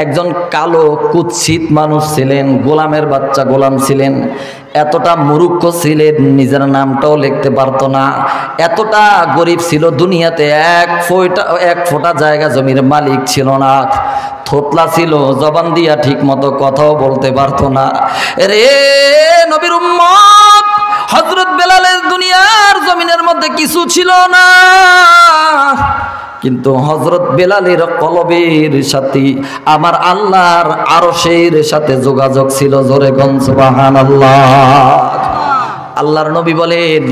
একজন কালো কুৎসিত মানুষ ছিলেন, গোলামের বাচ্চা গোলাম ছিলেন। এতটা মূর্খ ছিলেন নিজের নামটাও লিখতে পারতো না। এতটা গরিব ছিল, দুনিয়াতে এক ফোঁটা জায়গা জমির মালিক ছিল না। থোতলা ছিল, জবান দিয়া ঠিক মতো কথাও বলতে পারতো না। রে নবীর উম্মত, হযরত বেলালের দুনিয়ার জমিনের মধ্যে কিছু ছিল না, কিন্তু হযরত বেলালের কলবের সাথে আমার আল্লাহর আরশের সাথে যোগাযোগ ছিল। জোরে কোন সুবহানাল্লাহ। আল্লাহর নবী বলেন,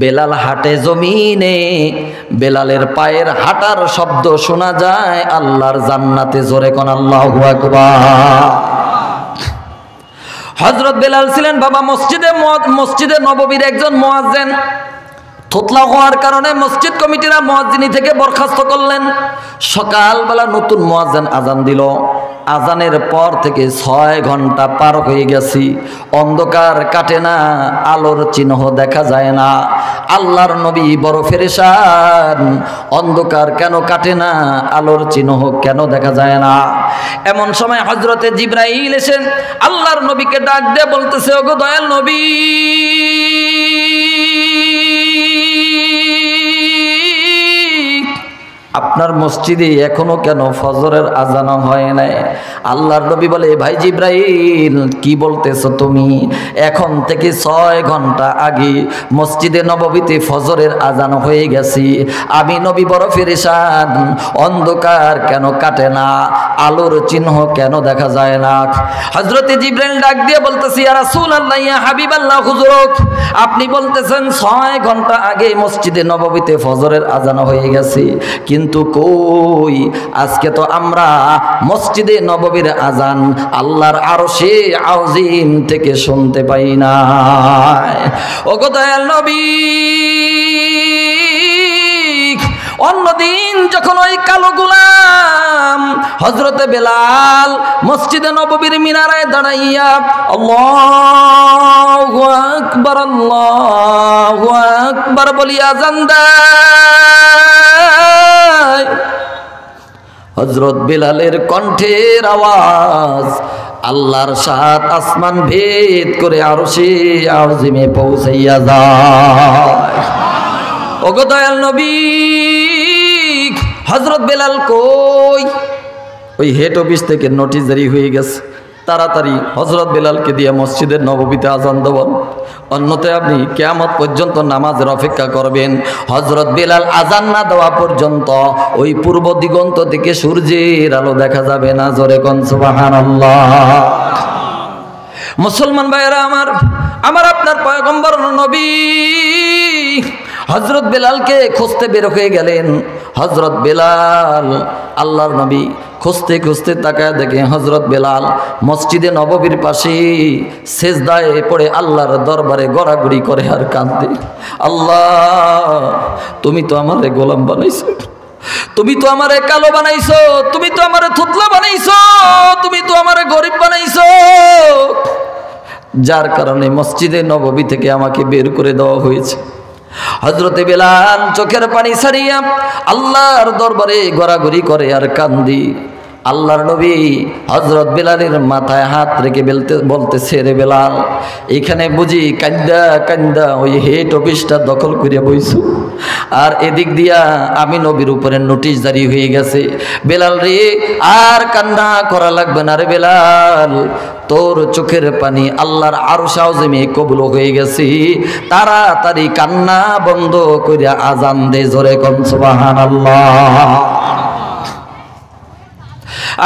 বেলাল হাঁটে জমিনে, বেলালের পায়ের হাঁটার শব্দ শোনা যায় আল্লাহর জান্নাতে। জোরে কোন আল্লাহু আকবার। হযরত বেলাল ছিলেন বাবা মসজিদে নববীর একজন মুয়াজ্জিন। থোতলা হওয়ার কারণে মসজিদ কমিটিরা মুয়াজ্জিনি থেকে বরখাস্ত করলেন। সকালবেলা নতুন মুয়াজ্জিন আজান দিল। আজানের পর থেকে 6 ঘন্টা পার হয়ে গেছি, অন্ধকার কাটে না, আলোর চিহ্ন দেখা যায় না। আল্লাহর নবী বড় পেরেশান, অন্ধকার কেন কাটে না, আলোর চিহ্ন কেন দেখা যায় না। এমন সময় হযরতে জিবরাইল এসেন আল্লাহর নবীকে ডাক দিয়ে বলতেছে, ওগো দয়াল নবী, আপনার মসজিদে এখনো কেন ফজরের আজান হয় নাই? আল্লাহর নবী বলে, ভাই জিবরাইল, কি বলতেছো তুমি? এখন থেকে 6 ঘন্টা আগে মসজিদে নববীতে ফজরের আজান হয়ে গেছি। আমি নবী বড় পেরেশান, অন্ধকার কেন কাটে না, আলোর চিহ্ন কেন দেখা যায় না। হযরতে জিবরাইল ডাক দিয়ে বলতেছি, ইয়া রাসূলুল্লাহ, ইয়া হাবিবাল্লাহ, হুজুর, আপনি বলতেছেন 6 ঘন্টা আগে মসজিদে নববীতে ফজরের আজান হয়ে গেছে, কিন্তু কই, আজকে তো আমরা মসজিদে নববীর আজান আল্লাহর আরশে আযীম থেকে শুনতে পাই না। ওগো দয়াল নবী, অন্যদিন যখন ওই কালো গোলাম হযরতে বেলাল মসজিদে নববীর মিনারায় দাঁড়াইয়া আল্লাহু আকবার বলিয়া আযান দেয়, হযরত বেলালের কণ্ঠের আওয়াজ আল্লাহর 7 আসমান ভেদ করে আরশে আযীমে পৌঁছাইয়া যায়। ওগো দয়াল নবী, হযরত বেলাল কই? ওই হেড অফিস থেকে নোটিশ জারি হয়ে গেছে, তাড়াতাড়ি হযরত বেলালকে দিয়ে মসজিদের নববীতে আজান দেবেন, অন্যথায় আপনি কিয়ামত পর্যন্ত নামাজের অপেক্ষা করবেন। হযরত বেলাল আজান না দেওয়া পর্যন্ত ওই পূর্ব দিগন্ত থেকে সূর্যের আলো দেখা যাবে না। জোরে কোন সুবহানাল্লাহ। মুসলমান ভাইয়েরা আমার আপনার পয়গম্বর নবী হযরত বেলালকে খুঁজতে বের হয়ে গেলেন। হযরত বেলাল, আল্লাহর নবী খুঁজতে খুঁজতে তাকায় দেখে হযরত বেলাল মসজিদে নববীর পাশে সেজদায় পড়ে আল্লাহর দরবারে গড়াগড়ি করে আর কাঁদে, আল্লাহ, তুমি তো আমারে গোলাম বানাইছো, তুমি তো আমারে কালো বানাইছো, তুমি তো আমারে থুতলা বানাইছো, তুমি তো আমারে গরিব বানাইছো, যার কারণে মসজিদে নববী থেকে আমাকে বের করে দেওয়া হয়েছে। হযরতে বেলাল চোখের পানি ছাড়িয়া আল্লাহর দরবারে গড়াগড়ি করে আর কান্দি। আল্লাহর নবী হযরত বেলালের মাথায় হাত রেখে বলতেছে, রে বেলাল, এখানে বুঝি কান্দা কান্দা ওই হেড অফিসটা দখল করে বইছো, আর এদিক দিয়া আমি নবীর উপরে নোটিশ জারি হয়ে গেছে। বেলাল রে, আর কান্না করা লাগবে না রে বেলাল, তোর চোখের পানি আল্লাহর আরশ আযীমে কবুল হয়ে গেছে, তাড়াতাড়ি কান্না বন্ধ কইরা আজান দে। জোরে কোন সুবহানাল্লাহ।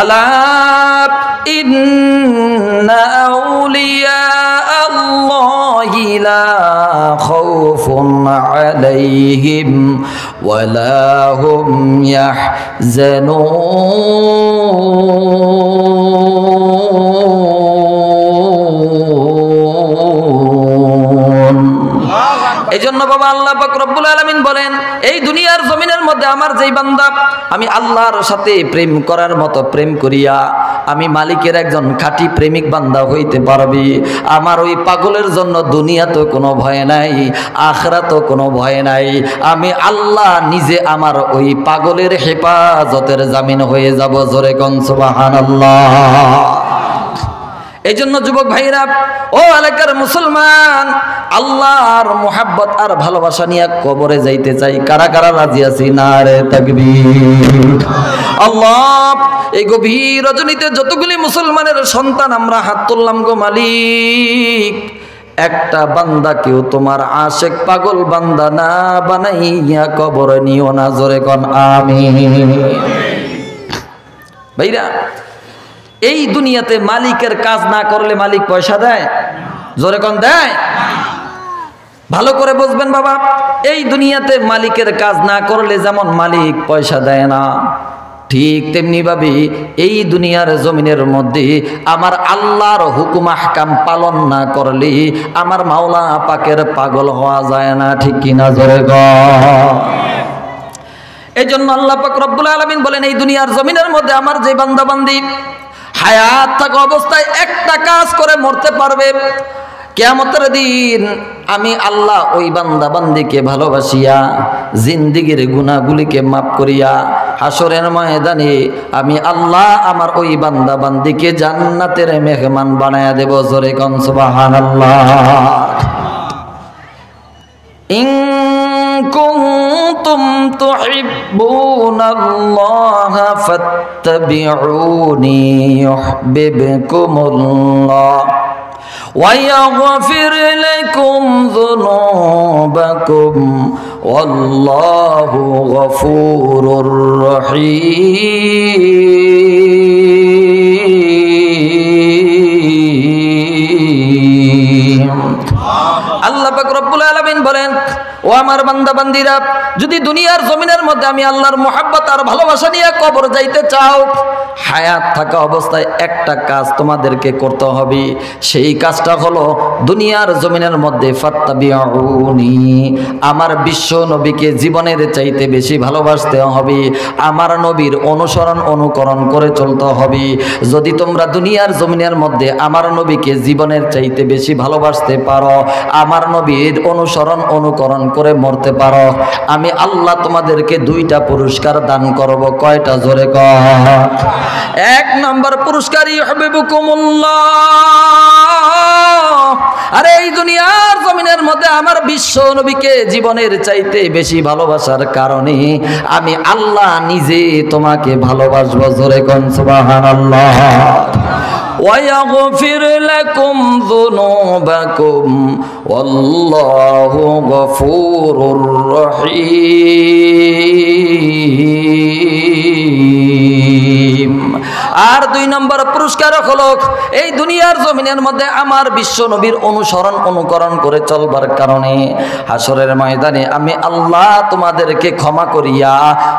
আলা ইন্না আউলিয়া আল্লাহি লা খাউফুন আলাইহিম ওয়া লা হুম ইয়াহজানুন। এজন্য বাবা আল্লাহ পাক রব্বুল আলামিন বলেন, এই দুনিয়ার জমিনের মধ্যে আমার যেই বান্দা আমি আল্লাহর সাথে প্রেম করার মতো প্রেম করিয়া আমি মালিকের একজন খাঁটি প্রেমিক বান্দা হইতে পারবি। আমার ওই পাগলের জন্য দুনিয়াতেও কোনো ভয় নাই, আখিরাতেও কোনো ভয় নাই। আমি আল্লাহ নিজে আমার ওই পাগলের হেফাজতের জামিন হয়ে যাব। জোরে কোন সুবহানাল্লাহ। এই জন্য যুবক ভাইরা, ও এলাকার মুসলমান, আল্লাহর মুহাব্বত আর ভালোবাসা নিয়ে কবরে যাইতে চাই। কারা কারা রাজি আছি? নারে তাকবীর। আল্লাহ, এই গভীর রজনীতে যতগুলি মুসলমানের সন্তান আমরা হাত তুললাম গো মালিক, একটা বান্দাকেও তোমার আশেক পাগল বান্দা না বানাইয়া কবরে নিও না। জোরে কোন আমিন। ভাইরা, এই দুনিয়াতে মালিকের কাজ না করলে মালিক পয়সা দেয়? জোরে কোন দেয়? ভালো করে বুঝবেন বাবা, এই দুনিয়াতে মালিকের কাজ না করলে যেমন মালিক পয়সা দেয় না, ঠিক তেমনি ভাবে এই দুনিয়ার জমিনের মধ্যে আমার আল্লাহর হুকুম আহকাম পালন না করলে আমার মাওলা পাকের পাগল হওয়া যায় না। ঠিক কিনা? জোরে গো। এই জন্য আল্লাহ পাক রব্বুল আলামিন বলেন, এই দুনিয়ার জমিনের মধ্যে আমার যে বান্দা বান্দি হায়াত থাকা অবস্থায় একটা কাজ করে মরতে পারবে, কিয়ামতের দিন আমি আল্লাহ ওই বান্দা বান্দিকে ভালোবাসিয়া জিন্দিগির গুনাহগুলিকে মাফ করিয়া হাসরের ময়দানে আমি আল্লাহ আমার ওই বান্দা বান্দিকে জান্নাতের মেহমান বানায়া দেব। জোরে কোন সুবহানাল্লাহ। ইন কুনতুম তুহিব্বুনাল্লাহা ফাত্তাবিউনি ইউহিব্বুকুমুল্লাহ ويغفر لكم ذنوبكم والله غفور رحيم। আল্লাহ পাক রব্বুল আলামিন বলেন, ও আমার বান্দা বান্দিরা, যদি দুনিয়ার জমিনের মধ্যে আমি আল্লাহর মুহাব্বত আর ভালোবাসা নিয়ে কবর যাইতে চাও, হায়াত থাকা অবস্থায় একটা কাজ তোমাদেরকে করতে হবে। সেই কাজটা হলো দুনিয়ার জমিনের মধ্যে ফাত্তাবিউনি, আমার বিশ্ব নবীকে জীবনের চাইতে বেশি ভালোবাসতে হবে, আমার নবীর অনুসরণ অনুকরণ করে চলতে হবে। যদি তোমরা দুনিয়ার জমিনের মধ্যে আমার নবীকে জীবনের চাইতে বেশি ভালোবাসতে পারো, আমার নবীর অনুসরণ অনুকরণ করে মরতে পারো, আমি আল্লাহ তোমাদেরকে দুইটা পুরস্কার দান করব। কয়টা? জোরে কর। এক নম্বর পুরস্কার ইউহিব্বুকুমুল্লাহ। আরে এই দুনিয়ার জমিনের মধ্যে আমার বিশ্ব নবীকে জীবনের চাইতে বেশি ভালোবাসার কারণে আমি আল্লাহ নিজে তোমাকে ভালোবাসবো। জোরে কোন সুবহানাল্লাহ। ويغفر لكم ذنوبكم والله غفور رحيم। আর দুই নম্বর পুরস্কার হলো, এই দুনিয়ার জমিনের মধ্যে আমার বিশ্ব নবীর অনুসরণ অনুকরণ করে চলবার কারণে হাসরের ময়দানে আমি আল্লাহ তোমাদেরকে ক্ষমা করিয়া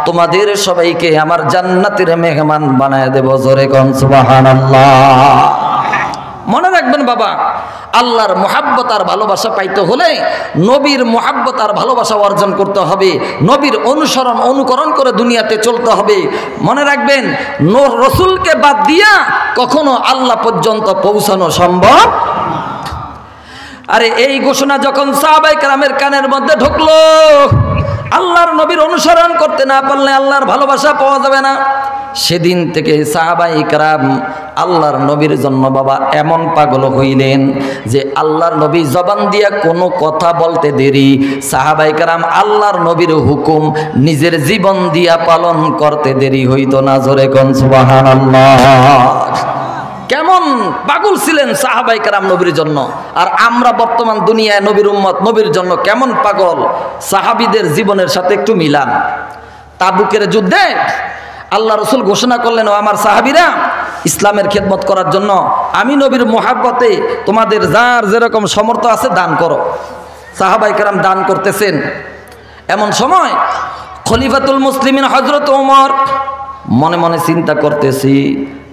তোমাদের সবাইকে আমার জান্নাতের মেহমান বানায় দেব। জোরে কোন সুবহানাল্লাহ। মনে রাখবেন বাবা, আল্লাহর মুহাব্বত আর ভালোবাসা পাইতে হলে নবীর মুহাব্বত আর ভালোবাসা অর্জন করতে হবে, নবীর অনুসরণ অনুকরণ করে দুনিয়াতে চলতে হবে। মনে রাখবেন, রসুলকে বাদ দিয়া কখনো আল্লাহ পর্যন্ত পৌঁছানো সম্ভব। আরে এই ঘোষণা যখন সাহাবায়ে কেরামের কানের মধ্যে ঢুকলো, আল্লাহর নবীর অনুসরণ করতে না পারলে আল্লাহর ভালোবাসা পাওয়া যাবে না। সেদিন থেকে সাহাবায়ে কেরাম আল্লাহর নবীর জন্য বাবা এমন পাগল হইলেন যে আল্লাহর নবী জবান দিয়া কোনো কথা বলতে দেরি, সাহাবায়ে কেরাম আল্লাহর নবীর হুকুম নিজের জীবন দিয়া পালন করতে দেরি হইতো না। জোরে কোন সুবহানাল্লাহ। কেমন পাগল ছিলেন সাহাবায়ে কেরাম নবীর জন্য, আর আমরা বর্তমান দুনিয়ায় নবীর উম্মত নবীর জন্য কেমন পাগল। সাহাবীদের জীবনের সাথে একটু মিলান। তাবুকের যুদ্ধে আল্লাহ রসুল ঘোষণা করলেন, ও আমার সাহাবীরা, ইসলামের খেদমত করার জন্য আমি নবীর মুহাব্বতে তোমাদের যার যেরকম সমর্থ আছে দান করো। সাহাবায়ে কেরাম দান করতেছেন। এমন সময় খলিফাতুল মুসলিমিন হযরত ওমর মনে মনে চিন্তা করতেছি,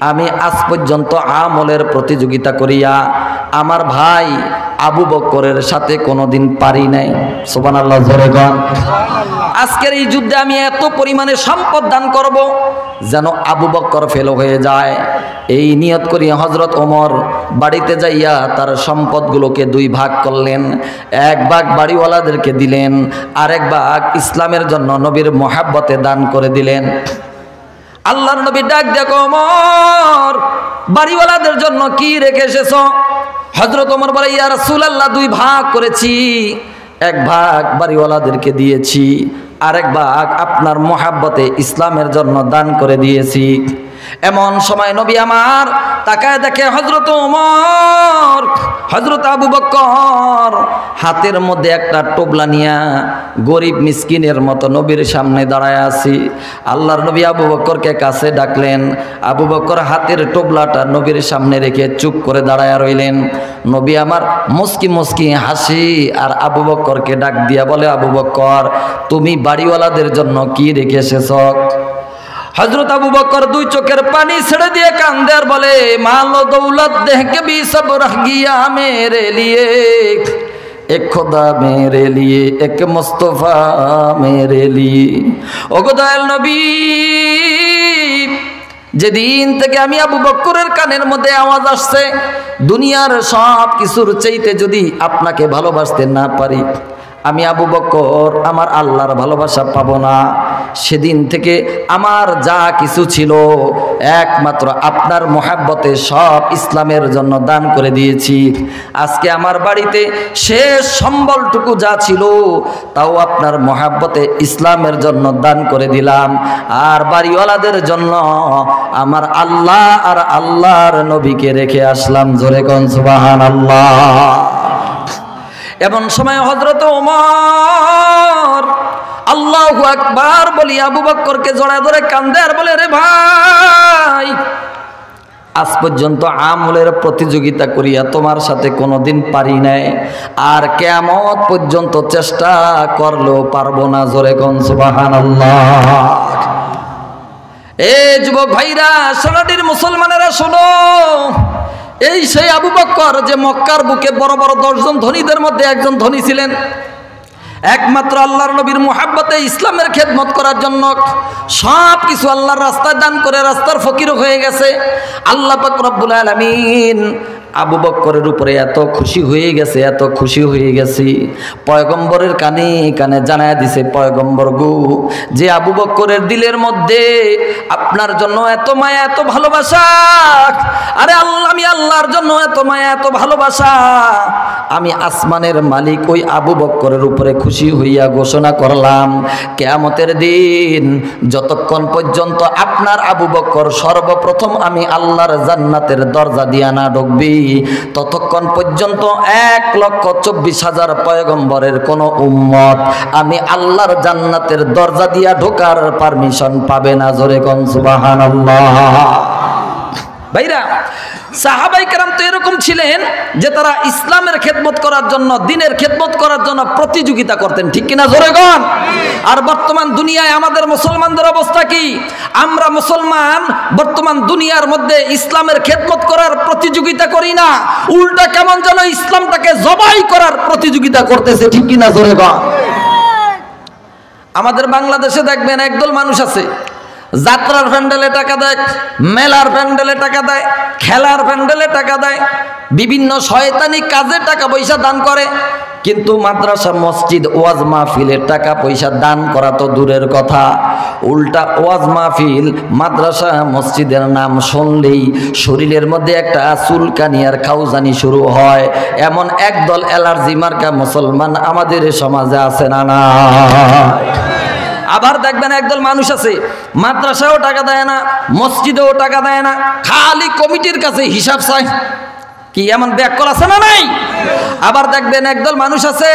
আমি আজ পর্যন্ত আমলের প্রতিযোগিতা করিয়া আমার ভাই আবু বকরের সাথে কোনোদিন পারি নাই। সুবহানাল্লাহ। জোরে বল। আজকের এই যুদ্ধে আমি এত পরিমাণে সম্পদ দান করব যেন আবু বকর ফেল হয়ে যায়। এই নিয়ত করিয়া হযরত ওমর বাড়িতে যাইয়া তার সম্পদগুলোকে 2 ভাগ করলেন। 1 ভাগ বাড়িওয়ালাদেরকে দিলেন, আরেক ভাগ ইসলামের জন্য নবীর মহাব্বতে দান করে দিলেন। আল্লাহর নবী ডাক দেখো, ওমর বাড়িওয়ালাদের জন্য কি রেখে এসেছো? হযরত ওমর বলে, ইয়া রাসূলুল্লাহ 2 ভাগ করেছি, 1 ভাগ বাড়িওয়ালাদেরকে দিয়েছি, আরেক ভাগ আপনার মহাব্বতে ইসলামের জন্য দান করে দিয়েছি। এমন সময় নবী আমার তাকায় দেখে হযরত ওমর, হযরত আবু বকর হাতের মধ্যে একটা টোবলা নিয়া গরিব মিসকিনের মতো নবীর সামনে দাঁড়ায় আছি। আল্লাহর নবী আবু বকরকে কাছে ডাকলেন। আবু বকর হাতের টোবলাটা নবীর সামনে রেখে চুপ করে দাঁড়ায় রইলেন। নবী আমার মুস্কি মুস্কি হাসি আর আবু বকরকে ডাক দিয়া বলে, আবু বকর তুমি বাড়িওয়ালাদের জন্য কি রেখে এসেছ? হযরত আবু বকর 2 চোখের পানি ছেড়ে দিয়ে কান্দে আর বলে, মাল ও দৌলত দেহ কে ভি সব রহ গিয়া মেরে লিয়ে, এক খোদা মেরে লিয়ে, এক মুস্তাফা মেরে লিয়ে। ও দয়াল নবী, যেদিন থেকে আমি আবু বকরের কানের মধ্যে আওয়াজ আসছে দুনিয়ার সব কিছুর চাইতে যদি আপনাকে ভালোবাসতে না পারি, আমি আবু বকর আমার আল্লাহর ভালোবাসা পাবো না। সেদিন থেকে আমার যা কিছু ছিল একমাত্র আপনার মহাব্বতে সব ইসলামের জন্য দান করে দিয়েছি। আজকে আমার বাড়িতে শেষ সম্বলটুকু যা ছিল তাও আপনার মহাব্বতে ইসলামের জন্য দান করে দিলাম। আর বাড়িওয়ালাদের জন্য আমার আল্লাহ আর আল্লাহর নবীকে রেখে আসলাম। জোরে কোন সুবহানাল্লাহ। এমন সময় হযরত ওমর আল্লাহু আকবার বলি আবু বকরকে জড়ায় ধরে কান্দে আর বলে, রে ভাই, আজ পর্যন্ত আমলের প্রতিযোগিতা করিয়া তোমার সাথে কোনোদিন পারি নাই, আর কিয়ামত পর্যন্ত চেষ্টা করলেও পারবো না। জোরে কোন সুবহানাল্লাহ। এই যুবক ভাইরা, সোনাটির মুসলমানেরা শোনো, এই সেই আবু বকর যে মক্কার বুকে বড় বড় 10 জন ধনীদের মধ্যে একজন ধনী ছিলেন। একমাত্র আল্লাহর নবীর মুহাব্বতে ইসলামের খেদমত করার জন্য সব কিছু আল্লাহর রাস্তায় দান করে রাস্তার ফকির হয়ে গেছে। আল্লাহ পাক রব্বুল আলামিন আবু বকরের উপরে এত খুশি হয়ে গেছে, এত খুশি হয়ে গেছি, পয়গম্বরের কানে কানে জানায় দিছে, পয়গম্বর গো, যে আবু বকরের দিলের মধ্যে আপনার জন্য এত মায়া, এত ভালোবাসা, আরে আল্লাহ, আমি আল্লাহর জন্য এত মায়া, এত ভালোবাসা, আমি আসমানের মালিক ওই আবু বকরের উপরে খুশি হইয়া ঘোষণা করলাম, কিয়ামতের দিন যতক্ষণ পর্যন্ত আপনার আবু বকর সর্বপ্রথম আমি আল্লাহর জান্নাতের দরজা দিয়া না ঢুকবি, ততক্ষণ পর্যন্ত 1,24,000 পয়গম্বরের কোন উম্মত আমি আল্লাহর জান্নাতের দরজা দিয়া ঢোকার পারমিশন পাবে না। জোরে কোন সুবহানাল্লাহ। ভাইরা, সাহাবাই কেরাম তো এরকম ছিলেন যে তারা ইসলামের খেদমত করার জন্য, দিনের খেদমত করার জন্য প্রতিযোগিতা করতেন, ঠিক কিনা? জোরে কোন। আর বর্তমান দুনিয়ায় আমাদের মুসলমানদের অবস্থা কি? আমরা মুসলমান বর্তমান দুনিয়ার মধ্যে ইসলামের খেদমত করার প্রতিযোগিতা করি না, উল্টা কেমন যেন ইসলামটাকে জবাই করার প্রতিযোগিতা করতেছে, ঠিক কিনা? জোরে কোন। আমাদের বাংলাদেশে দেখবেন একদল মানুষ আছে, যাত্রার প্যান্ডেলে টাকা দেয়, মেলার প্যান্ডেলে টাকা দেয়, খেলার প্যান্ডেলে টাকা দেয়, বিভিন্ন শয়তানি কাজে টাকা পয়সা দান করে, কিন্তু মাদ্রাসা, মসজিদ, ওয়াজ মাহফিলের টাকা পয়সা দান করা তো দূরের কথা, উল্টা ওয়াজ মাহফিল, মাদ্রাসা, মসজিদের নাম শুনলেই শরীরের মধ্যে একটা চুলকানি আর খাউজানি শুরু হয়। এমন একদল অ্যালার্জি মার্কা মুসলমান আমাদের সমাজে আছে না? না। আবার দেখবেন একদল মানুষ আছে, মাদ্রাসাও টাকা দেয় না, মসজিদেও টাকা দেয় না, খালি কমিটির কাছে হিসাব চায়। কি এমন ব্যাকল আছে না নাই? আবার দেখবেন একদল মানুষ আছে,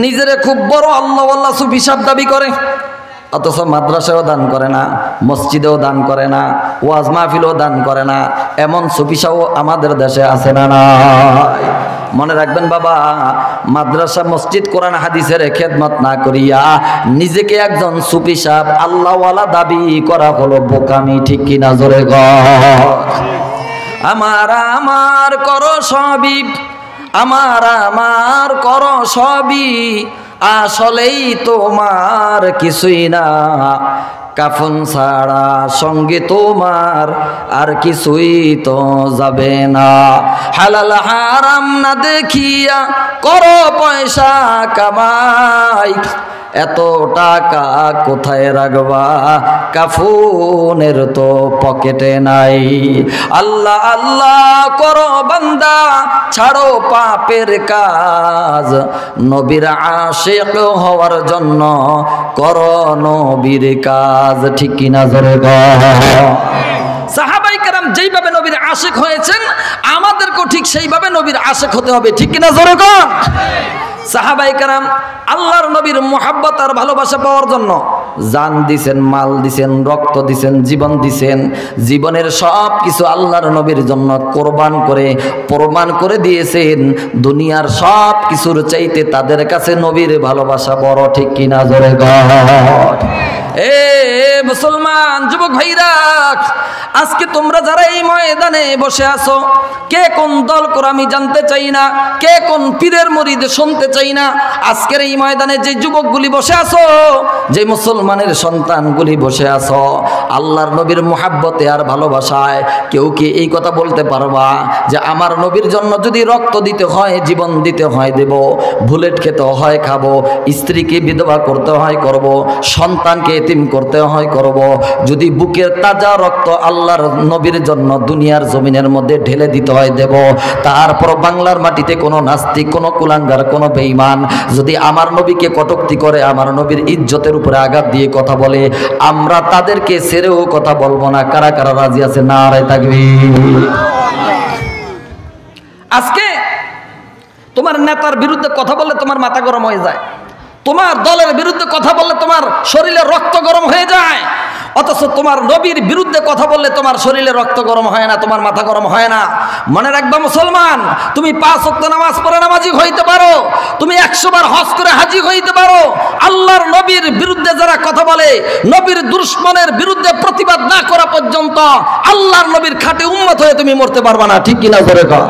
নিজেরে খুব বড় আল্লাহ আল্লাহ সুফি সাহেব দাবি করে, অথচ মাদ্রাসাও দান করে না, মসজিদেও দান করে না, ওয়াজ মাহফিলও দান করে না। এমন সুফিসাও আমাদের দেশে আছে না? না। মনে রাখবেন বাবা, মাদ্রাসা, মসজিদ, কোরআন হাদিসের খেদমত না করিয়া নিজেকে একজন সুফি সাহেব আল্লাহওয়ালা দাবি করা হলো বোকামি, ঠিক কিনা? জোরে গো। আমার আমার করো সবই, আমার আমার করো সবই, আসলেই তোমার কিছুই না, কাফন ছাড়া সঙ্গে তোমার আর কিছুই তো যাবে না। হালাল হারাম না দেখিয়া করো পয়সা কামাই, এত টাকা কোথায় রাখবা, কাফনের তো পকেটে নাই। আল্লাহ আল্লাহ করো বান্দা, ছাড়ো পাপের কাজ, নবীর আশিক হওয়ার জন্য করো নবীর কাজ। ঠিক কিনা জোরে বলো। সাহাবায়ে কেরাম যেইভাবে নবীর আশিক হয়েছেন, আমাদেরকেও ঠিক সেইভাবে নবীর আশিক হতে হবে। ঠিক কিনা জোরে বলো। সাহাবায়ে কেরাম আল্লাহর নবীর মুহাব্বত আর ভালোবাসা পাওয়ার জন্য জান দিছেন, মাল দিছেন, রক্ত দিছেন, জীবন দিছেন। জীবনের সব কিছু আল্লাহর নবীর জন্য কোরবান করে প্রমাণ করে দিয়েছেন। দুনিয়ার সব কিছুর চাইতে তাদের কাছে নবীর ভালোবাসা বড়। ঠিক কিনা জোরে গড। এ মুসলমান যুবক ভাইরা, আজকে তোমরা যারা এই ময়দানে বসে আছো, কে কোন দল করে আমি জানতে চাই না, কে কোন পীরের মুরিদ শুনতে চাই না। আজকের এই ময়দানে যে যুবকগুলি বসে আছো, যে মুসলমানের সন্তানগুলি বসে আছো, আল্লাহর নবীর মুহাব্বতে আর ভালোবাসায় কেউ কি এই কথা বলতে পারবা যে আমার নবীর জন্য যদি রক্ত দিতে হয়, জীবন দিতে হয় দেব, বুলেট খেতে হয় খাবো, স্ত্রীকে বিধবা করতে হয় করব, সন্তানকে এতিম করতে হয় করব, যদি বুকের তাজা রক্ত আল্লাহর নবীর জন্য দুনিয়ার জমিনের মধ্যে ঢেলে দিতে হয় দেব। তারপর বাংলার মাটিতে কোনো নাস্তিক, কোনো কুলাঙ্গার, কোনো বেঈমান যদি আমার নবীকে কটূক্তি করে, আমার নবীর ইজ্জতের উপরে আঘাত দিয়ে কথা বলে, আমরা তাদেরকে ছেড়েও কথা বলবো না। কারা কারা রাজি আছে? নারায়ে তাকবীর। আজকে তোমার নেতার বিরুদ্ধে কথা বললে তোমার মাথা গরম হয়ে যায়, তোমার দলের বিরুদ্ধে কথা বললে তোমার শরীরে রক্ত গরম হয়ে যায়, অথচ তোমার নবীর বিরুদ্ধে কথা বললে তোমার শরীরে রক্ত গরম হয় না, তোমার মাথা গরম হয় না। মনে রাখবা মুসলমান, তুমি 5 ওয়াক্ত নামাজ পড়ে নামাজি হইতে পারো, তুমি 100 বার হজ করে হাজি হইতে পারো, আল্লাহর নবীর বিরুদ্ধে যারা কথা বলে, নবীর দুশমনের বিরুদ্ধে প্রতিবাদ না করা পর্যন্ত আল্লাহর নবীর খাঁটি উম্মত হয়ে তুমি মরতে পারবা না। ঠিক কিনা জোরে কও।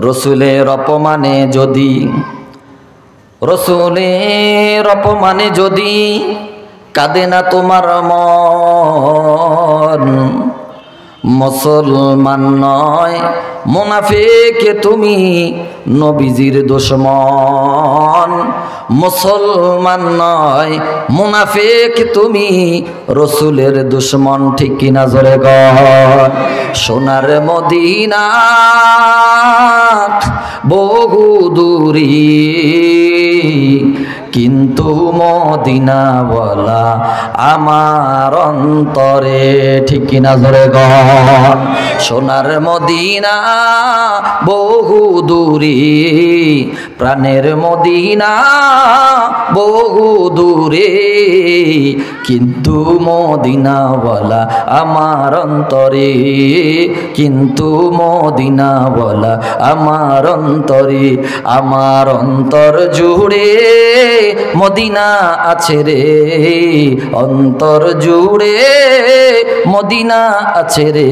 রসুলের অপমানে যদি, রসুলের অপমানে যদি কাঁদে না তোমার মন, মুসলমান নয় মুনাফিক তুমি, নবীজির দুশমন। মুসলমান নয় মুনাফিক তুমি, রসুলের দুশমন। ঠিক কিনা জোরে গো। সোনার মদিনা বহু দূরি, কিন্তু মদিনাওয়ালা আমার অন্তরে। ঠিক কিনা জোরে গন। সোনার মদিনা বহু দূরে, প্রাণের মদিনা বহু দূরে, কিন্তু মদিনাওয়ালা আমার অন্তরে, কিন্তু মদিনাওয়ালা আমার অন্তরে। আমার অন্তর জুড়ে মদিনা আছে রে, অন্তর জুড়ে মদিনা আছে রে,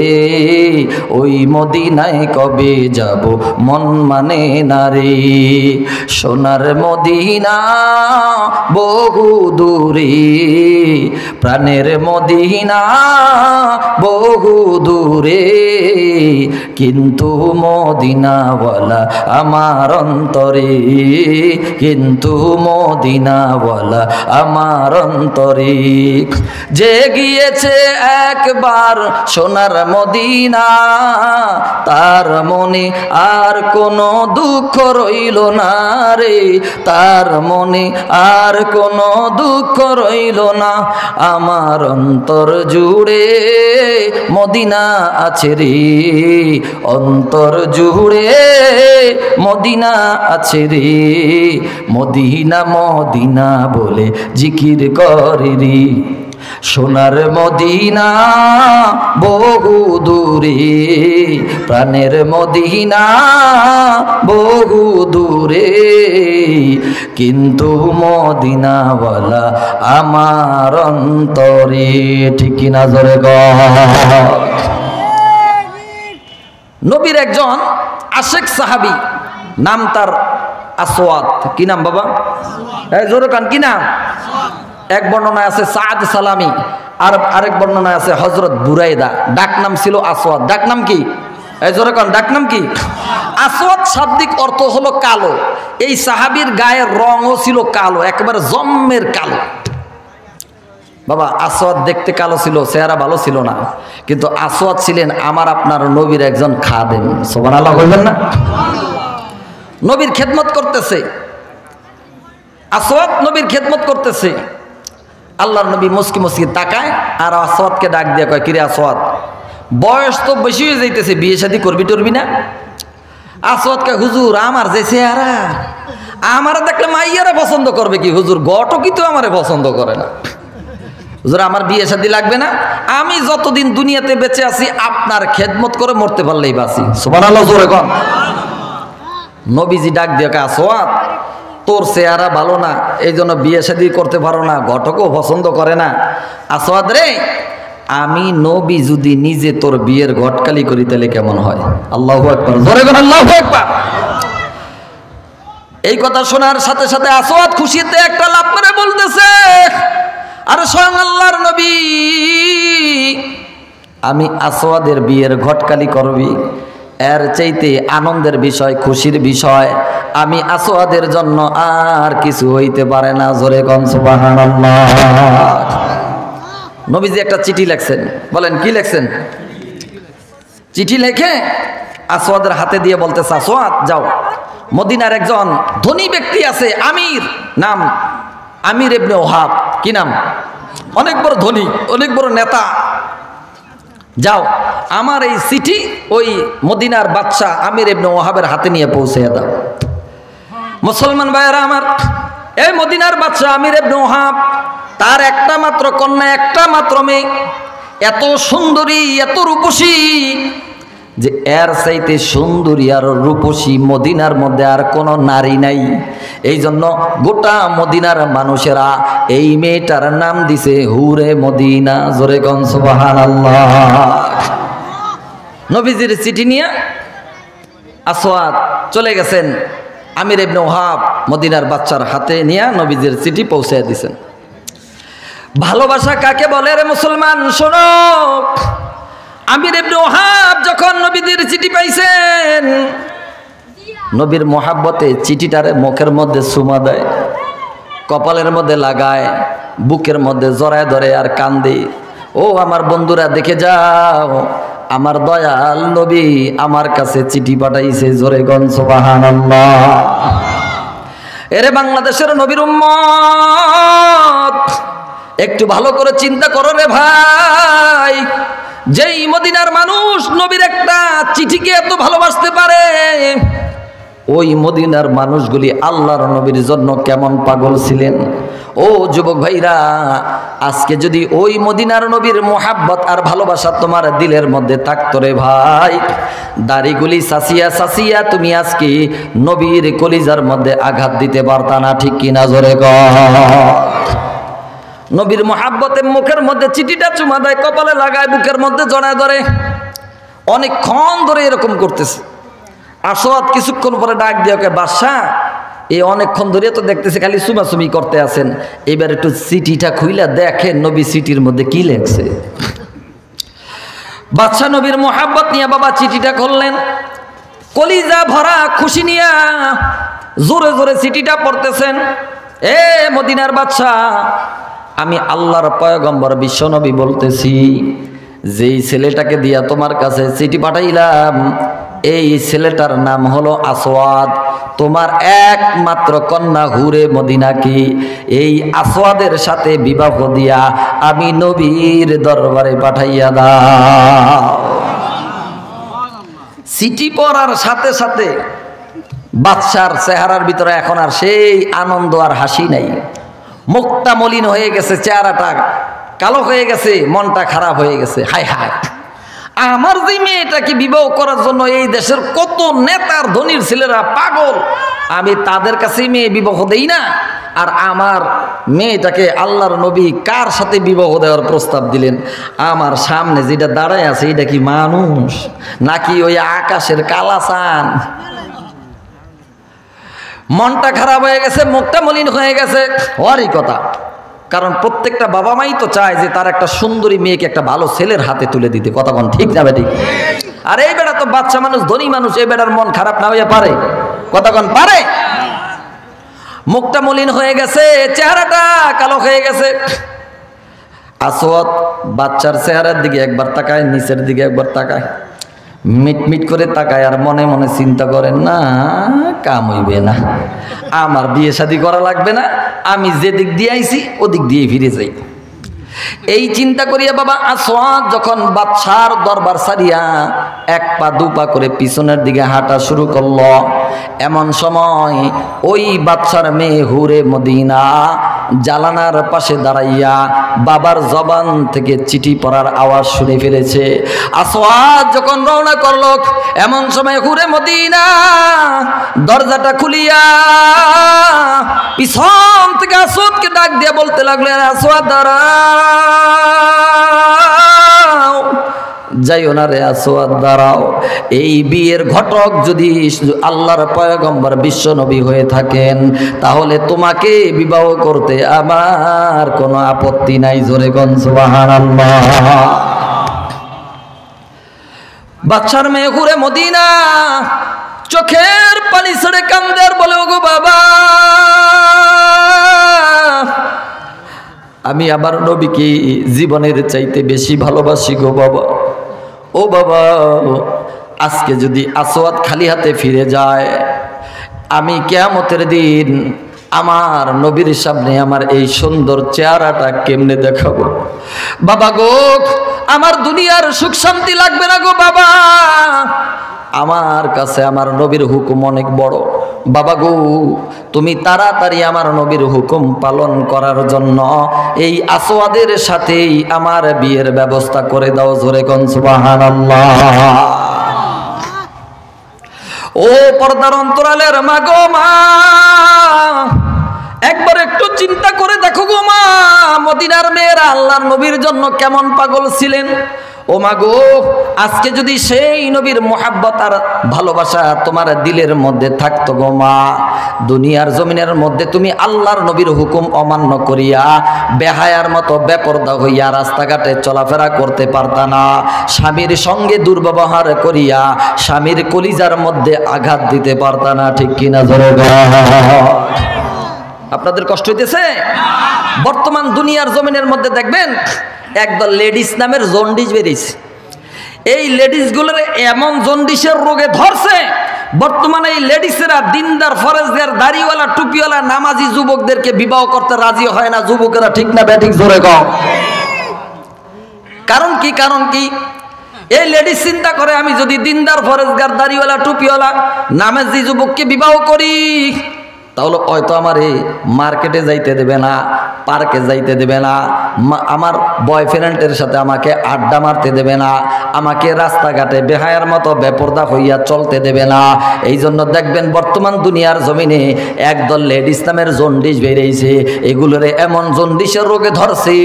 ওই মদিনায় কবে যাব মন মানে না রে। সোনার মদিনা বহু দূরে, প্রাণের মদিনা বহু দূরে, কিন্তু মদিনাওয়ালা আমার অন্তরে, কিন্তু মদিনাওয়ালা আমার অন্তরে। যে গিয়েছে একবার সোনার মদিনা, তার মনে আর কোনো দুঃখ রইল না রে, তার মনে আর কোনো দুঃখ রইল না। আমার অন্তর জুড়ে মদিনা আছে রে, অন্তর জুড়ে মদিনা আছে রে, মদিনা মদিনা বলে জিকির করে রে। সোনার মদিনা বহু দূরে, প্রাণের মদিনা বহু দূরে, কিন্তু মদিনাওয়ালা আমার অন্তরে। ঠিক কিনা জোরে গো। নবীর একজন আশেক সাহাবী, নাম তার আসওয়াদ। কি নাম বাবা? এই জোরে কান, কি নাম? এক বর্ণনায় আছে সাদ সালামি, আর আরেক বর্ণনায় আছে হযরত বুরাইদা। ডাক নাম ছিল আসওয়াদ। ডাক নাম কি? এই জোরে কান, ডাক নাম কি? আসওয়াদ শাব্দিক অর্থ হলো কালো। এই সাহাবীর গায়ের রঙও ছিল কালো, একেবারে জম্মের কালো। বাবা আসওয়াদ দেখতে কালো ছিল, চেহারা ভালো ছিল না, কিন্তু আসওয়াদ ছিলেন আমার আপনার নবীর একজন খাদেম। সুবহানাল্লাহ বলবেন না? নবীর খেদমত করতেছে, আসওয়াদ নবীর খেদমত করতেছে। আল্লাহর নবী মুস্কি মুস্কি তাকায় আর আসওয়াদকে ডাক দিয়ে কয়, কিরে আসওয়াদ, বয়স তো বেশি হয়ে যাইতেছে, বিয়ে শাদী করবি টরবি না? আসওয়াদ কয়, হুজুর আমার যে চেহারা, আমারে দেখলে মাইয়ারা পছন্দ করবে কি হুজুর, গটকি তো আমারে পছন্দ করে না। হুজুর আমার বিয়ে শাদী লাগবে না, আমি যতদিন দুনিয়াতে বেঁচে আছি আপনার খেদমত করে মরতে পারলেই বাঁচি। সুবহানাল্লাহ জোরে কন। নবীজি ডাক দিয়ে কয়, আসওয়াদ তোর চেহারা ভালো না, এই জন্য বিয়ে শাদী করতে পারো না, ঘটকও পছন্দ করে না। আসওয়াদ রে, আমি নবী যদি নিজে তোর বিয়ের ঘটকালি করি তাহলে কেমন হয়? আল্লাহু আকবার, জোরে কন আল্লাহু আকবার। এই কথা শোনার সাথে সাথে আসওয়াদ খুশিতে একটা লাফ মেরে বলতেছে, আরে স্বয়ং আল্লাহর নবী, আমি আসওয়াদের বিয়ের ঘটকালি করবি, এর চাইতে আনন্দের বিষয়, খুশির বিষয় আমি আসওয়াদের জন্য আর কিছু হইতে পারে না। জোরে কোন সুবহানাল্লাহ। নবীজি একটা চিঠি লেখছেন। বলেন কি লেখছেন? চিঠি লিখে আসওয়াদের হাতে দিয়ে বলতেছে, আসওয়াদ যাও, মদিনার একজন ধনী ব্যক্তি আছে, আমির, নাম আমির ইবনে ওহাব। কি নাম? অনেক বড় ধনী, অনেক বড় নেতা। যাও, আমার এই চিঠি ওই মদিনার বাদশা আমির ইবনে ওহাবের হাতে নিয়ে পৌঁছে দাও। মুসলমান ভাইয়েরা আমার, এই মদিনার বাদশা আমির ইবনে ওহাব, তার একটা মাত্র কন্যা, একটা মাত্র মেয়ে, এত সুন্দরী, এত রূপসী যে এর চাইতে সুন্দরী আর রূপসী মদিনার মধ্যে আর কোনো নারী নাই। এই জন্য গোটা মদিনার মানুষেরা এই মেয়েটার নাম দিছে হুরে মদিনা। জোরে কোন সুবহানাল্লাহ। নবীজির চিঠি নিয়ে আসওয়াদ চলে গেছেন, আমির ইবনে ওহাব মদিনার বাচ্চার হাতে নিয়ে নবীজির চিঠি পৌঁছে দিয়েছেন। ভালোবাসা কাকে বলে রে মুসলমান? শোনো, আমির ইবনে ওহাব যখন নবীজির চিঠি পাইছেন, নবীর মোহাব্বতে চিঠিটারে মুখের মধ্যে চুমা দেয়, কপালের মধ্যে লাগায়, বুকের মধ্যে জড়ায় ধরে আর কান্দে। ও আমার বন্ধুরা, দেখে যাও, আমার দয়াল নবী আমার কাছে চিঠি পাঠাইছে। জোরে কোন সুবহানাল্লাহ। এরে বাংলাদেশের নবীর উম্মত, একটু ভালো করে চিন্তা করো রে ভাই, যেই মদিনার মানুষ নবীর একটা চিঠিকে এত ভালোবাসতে পারে, ওই মদিনার মানুষগুলি আল্লাহর নবীর জন্য কেমন পাগল ছিলেন। ও যুবক ভাইরা, আজকে যদি ওই মদিনার নবীর মোহাব্বত আর ভালোবাসা তোমার দিলের মধ্যে থাকতো রে ভাই, দাড়িগুলি সাসিয়া সাসিয়া তুমি আজকে নবীর কলিজার মধ্যে আঘাত দিতে পারতা না। ঠিক কিনা? জোরে কর। নবীর মোহাব্বতে মুখের মধ্যে চিঠিটা চুমা দেয়, কপালে লাগায়, বুকের মধ্যে জড়ায় ধরে, অনেকক্ষণ ধরে এরকম করতেছে। আসওয়াদ কিছুক্ষণ পরে ডাক দিয়ে ওকে, বাদশা এই অনেকক্ষণ ধরে তো দেখতেছে খালি চুমাচুমি করতে আছেন, এবার একটু চিঠিটা খুইলা দেখেন নবী চিঠির মধ্যে কি লেখছে। বাদশা নবীর মোহাব্বত নিয়ে বাবা চিঠিটা খুললেন, কলিজা ভরা খুশি নিয়া জোরে জোরে চিঠিটা পড়তেছেন। এ মদিনার বাদশা, আমি আল্লাহর পয়গম্বর বিশ্বনবী বলতেছি, যেই ছেলেটাকে দিয়া তোমার কাছে চিঠি পাঠাইলাম, এই ছেলেটার নাম হলো আসওয়াদ, তোমার একমাত্র কন্যা হুরে মদিনাকে এই আসওয়াদের সাথে বিবাহ দিয়া আমি নবীর দরবারে পাঠাইয়া দাও। চিঠি পড়ার সাথে সাথে বাদশার চেহারার ভিতরে এখন আর সেই আনন্দ আর হাসি নাই, মুখটা মলিন হয়ে গেছে, চেহারাটা কালো হয়ে গেছে, মনটা খারাপ হয়ে গেছে। হায় হায়, আমার যে মেয়েটাকে বিবাহ করার জন্য এই দেশের কত নেতার ধনীর ছেলেরা পাগল, আমি তাদের কাছে মেয়ে বিবাহ দেই না, আর আমার মেয়েটাকে আল্লাহর নবী কার সাথে বিবাহ দেওয়ার প্রস্তাব দিলেন? আমার সামনে যেটা দাঁড়ায় আছে এটা কি মানুষ নাকি ওই আকাশের কালাচান? মনটা খারাপ হয়ে গেছে, মুখটা মলিন হয়ে গেছে, ওরই কথা। কারণ প্রত্যেকটা বাবা মাই তো চায় যে তার একটা সুন্দরী মেয়েকে একটা ভালো ছেলের হাতে তুলে দিতে, কথা কোন ঠিক যাবে ঠিক। আর এই বেটা তো বাচ্চা মানুষ, ধনী মানুষ, এই বেটার মন খারাপ না হয়ে পারে, কথা কোন পারে। মুখটা মলিন হয়ে গেছে, চেহারাটা কালো হয়ে গেছে। আসওয়াদ বাচ্চার চেহারার দিকে একবার তাকায়, নিচের দিকে একবার তাকায়, মিটমিট করে তাকায়, আর মনে মনে চিন্তা করেন না কাম হইবে না, আমার বিয়ে শাদী করা লাগবে না, আমি যে দিক দিয়ে আইছি ওদিক দিয়ে ফিরে যাই। এই চিন্তা করিয়া বাবা আসওয়াদ যখন বাদশার দরবার ছাড়িয়া এক পা দু পা করে পিছনের দিকে হাঁটা শুরু করলো, এমন সময় ওই বাদশার মেয়ে হুরে মদিনা জালানার পাশে দাঁড়াইয়া বাবার জবান থেকে চিঠি পড়ার আওয়াজ শুনে ফেলেছে। আসওয়াদ যখন রওনা করলো, এমন সময় হুরে মদিনা দরজাটা খুলিয়া পিছন থেকে আসওয়াদকে ডাক দিয়ে বলতে লাগলেন, আসওয়াদ দাঁড়াও, যাইও না রে আসওয়াদ দাঁড়াও। এই বিয়ের ঘটক যদি আল্লাহর পয়গম্বর বিশ্ব নবী হয়ে থাকেন, তাহলে তোমাকে বিবাহ করতে আমার কোনো আপত্তি নাই। জোরে কোন সুবহানাল্লাহ। বাদশার মেয়ে হুরে মদিনা চোখের পানি ছেড়ে কান্দে আর বলে, ওগো বাবা, আমি আমার নবীকে জীবনের চাইতে বেশি ভালোবাসি গো বাবা। ও বাবা, আজকে যদি আসওয়াদ খালি হাতে ফিরে যায়, আমি কিয়ামতের দিন আমার নবীর সামনে আমার এই সুন্দর চেহারাটা কেমনে দেখাবো? বাবা গো, আমার দুনিয়ার সুখ শান্তি লাগবে না গো বাবা, আমার কাছে আমার নবীর হুকুম অনেক বড়। বাবা গো, তুমি তাড়াতাড়ি আমার নবীর হুকুম পালন করার জন্য এই আসওয়াদের সাথেই আমার বিয়ের ব্যবস্থা করে দাও। জোরে কোন সুবহানাল্লাহ। ও পর্দার অন্তরালের মা গো মা, একবার একটু চিন্তা করে দেখো গো মা, মদিনার মেয়েরা আল্লাহর নবীর জন্য কেমন পাগল ছিলেন। ও মা গো, আজকে যদি সেই নবীর মোহাব্বত আর ভালোবাসা তোমার দিলের মধ্যে থাকতো গো মা, দুনিয়ার জমিনের মধ্যে তুমি আল্লাহর নবীর হুকুম অমান্য করিয়া বেহায়ার মতো বেপরদা হইয়া রাস্তাঘাটে চলাফেরা করতে পারতা না, স্বামীর সঙ্গে দুর্ব্যবহার করিয়া স্বামীর কলিজার মধ্যে আঘাত দিতে পারতা না, ঠিক কিনা? জোরে গো। আপনাদের কষ্ট হইতেছে? বর্তমান দুনিয়ার জমিনের মধ্যে দেখবেন একদল লেডিস নামের জন্ডিস বেরিয়েছে। এই লেডিসগুলোর এমন জন্ডিসের রোগে ধরছে, বর্তমানে এই লেডিসেরা দিনদার ফরেজগার দাড়িওয়ালা টুপিওয়ালা নামাজি যুবকদেরকে বিবাহ করতে রাজি হয় না। যুবকেরা ঠিক না ব্যাঠিক? জোরে কও। কারণ কি? কারণ কি? এই লেডিস চিন্তা করে, আমি যদি দিনদার ফরেজগার দাড়িওয়ালা টুপিওয়ালা নামাজি যুবককে বিবাহ করি, তাহলে হয়তো আমার এই মার্কেটে যাইতে দেবে না, পার্কে যাইতে দেবে না, আমার বয়ফ্রেন্ডের সাথে আমাকে আড্ডা মারতে দেবে না, আমাকে রাস্তাঘাটে বেহায়ার মতো বেপরদা হইয়া চলতে দেবে না। এই জন্য দেখবেন বর্তমান দুনিয়ার জমিনে একদল লেডিস নামের জন্ডিস বেরিয়েছে। এগুলোরে এমন জন্ডিসের রোগে ধরছে,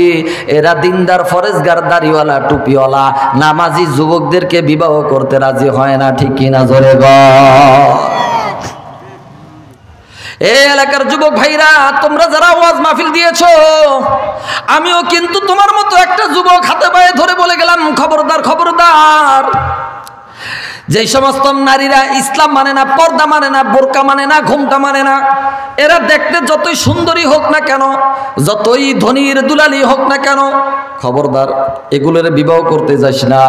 এরা দিনদার ফরেজগার দাড়িওয়ালা টুপিওয়ালা নামাজি যুবকদেরকে বিবাহ করতে রাজি হয় না, ঠিক কিনা? জোরে গো। এই এলাকার যুবক ভাইরা, তোমরা যারা ওয়াজ মাহফিল দিয়েছো, আমিও কিন্তু তোমার মতো একটা যুবক হাতে পায়ে ধরে বলে গেলাম, খবরদার খবরদার। যেই সমস্ত নারীরা ইসলাম মানে না, পর্দা মানে না, বোরকা মানে না, ঘুমটা মানে না, এরা দেখতে যতই সুন্দরী হোক না কেন, যতই ধনীর দুলালি হোক না কেন, খবরদার এগুলোরে বিবাহ করতে যাস না।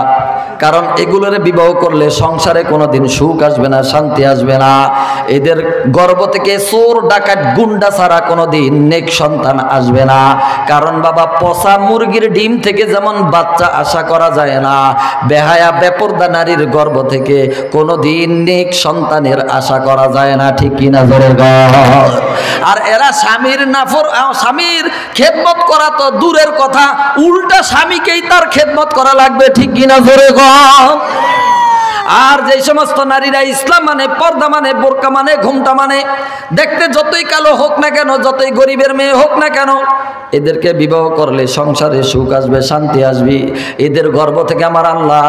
কারণ এগুলোরে বিবাহ করলে সংসারে কোনোদিন সুখ আসবে না, শান্তি আসবে না। এদের গর্ভ থেকে চোর ডাকাত গুন্ডা ছাড়া কোনোদিন নেক সন্তান আসবে না। কারণ বাবা, পচা মুরগির ডিম থেকে যেমন বাচ্চা আশা করা যায় না, বেহায়া বেপরদা নারীর গর্ভ থেকে কোনোদিন নেক সন্তানের আশা করা যায় না, ঠিক কিনা? জোরে গো। আর এরা স্বামীর খেদমত করা তো দূরের কথা, উল্টা স্বামীকেই তার খেদমত করা লাগবে, ঠিক কিনা? জোরে গো। আর যে সমস্ত নারীরা ইসলাম মানে, পর্দা মানে, বোরকা মানে, ঘুমটা মানে, দেখতে যতই কালো হোক না কেন, যতই গরিবের মেয়ে হোক না কেন, এদেরকে বিবাহ করলে সংসারে সুখ আসবে, শান্তি আসবে। এদের গর্ভ থেকে আমার আল্লাহ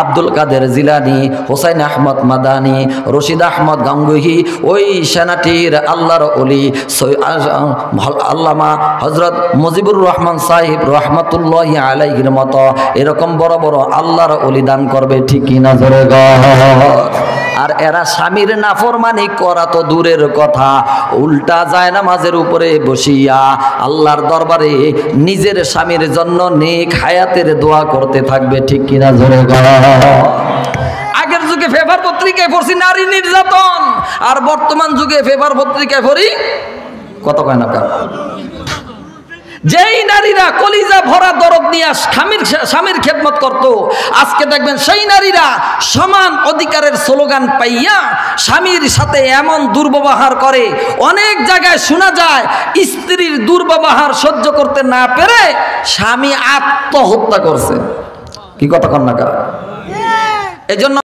আব্দুল কাদের জিলানি, হোসাইন আহমদ মাদানি, রশিদ আহমদ গাঙ্গুহি, ওই সেনাটির আল্লাহর ওলি আল্লামা হজরত মুজিবুর রহমান সাহিব রহমতুল্লাহি আলাইহির মতো এরকম বড় বড় আল্লাহর ওলি দান করবে, ঠিক কিনা জোরে গো। আর এরা স্বামীর নাফরমানি করা তো দূরের কথা, উল্টা যায় নামাজের উপরে বসিয়া আল্লাহর দরবারে নিজের স্বামীর জন্য নেক হায়াতের দোয়া করতে থাকবে, ঠিক কিনা জোরে গো। আগের যুগে পেপার পত্রিকায় পড়ছি নারী নির্যাতন, আর বর্তমান যুগে পেপার পত্রিকায় পড়ি কত কয় না। যেই নারীরা কলিজা ভরা দরদ নিয়ে স্বামীর খেদমত করত, আজকে দেখবেন সেই নারীরা সমান অধিকারের স্লোগান পাইয়া স্বামীর সাথে এমন দুর্ব্যবহার করে। অনেক জায়গায় শোনা যায় স্ত্রীর দুর্ব্যবহার সহ্য করতে না পেরে স্বামী আত্মহত্যা করছে। কি কথা কন না? এজন্য